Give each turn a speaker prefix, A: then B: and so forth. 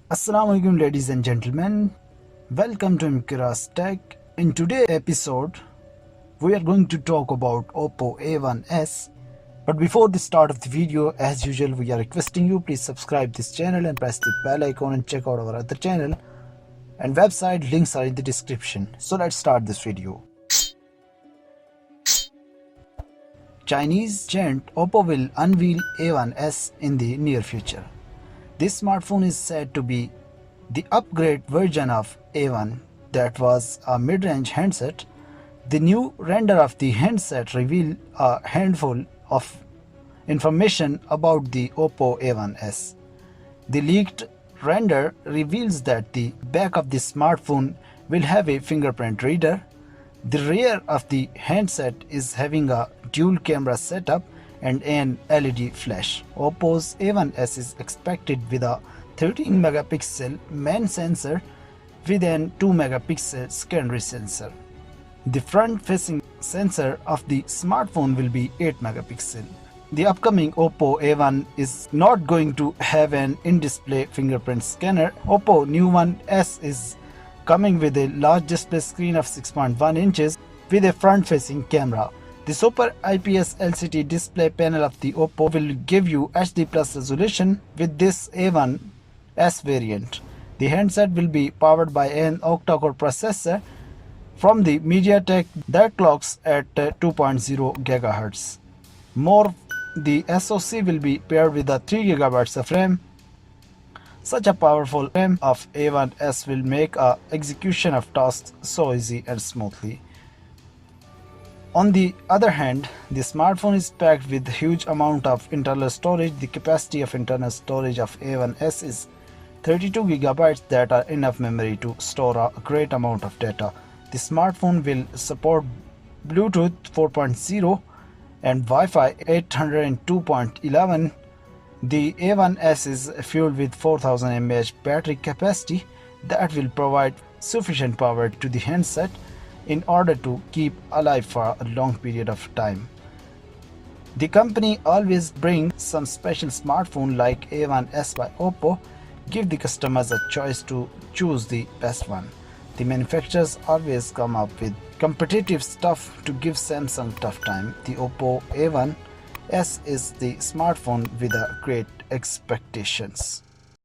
A: Assalamu alaikum ladies and gentlemen, welcome to Imqiraas Tech. In today's episode, we are going to talk about OPPO A1s. But before the start of the video, as usual, we are requesting you please subscribe this channel and press the bell icon and check out our other channel and website links are in the description. So let's start this video. Chinese giant OPPO will unveil A1s in the near future. This smartphone is said to be the upgrade version of A1 that was a mid-range handset. The new render of the handset reveals a handful of information about the OPPO A1s. The leaked render reveals that the back of the smartphone will have a fingerprint reader. The rear of the handset is having a dual camera setup and an LED flash. OPPO's A1s is expected with a 13 megapixel main sensor with an 2 megapixel secondary sensor. The front-facing sensor of the smartphone will be 8 megapixel. The upcoming OPPO A1 is not going to have an in-display fingerprint scanner. OPPO New One S is coming with a large display screen of 6.1 inches with a front-facing camera. The Super IPS LCD display panel of the OPPO will give you HD plus resolution with this A1s variant. The handset will be powered by an octa-core processor from the MediaTek that clocks at 2.0 GHz. More, the SoC will be paired with a 3 GB of RAM. Such a powerful RAM of A1s will make execution of tasks so easy and smoothly. On the other hand, the smartphone is packed with huge amount of internal storage. The capacity of internal storage of A1s is 32 GB that are enough memory to store a great amount of data. The smartphone will support Bluetooth 4.0 and Wi-Fi 802.11. The A1s is fueled with 4000 mAh battery capacity that will provide sufficient power to the handset in order to keep alive for a long period of time. The company always brings some special smartphone like A1s by OPPO, give the customers a choice to choose the best one. The manufacturers always come up with competitive stuff to give Samsung tough time. The OPPO A1s is the smartphone with a great expectations.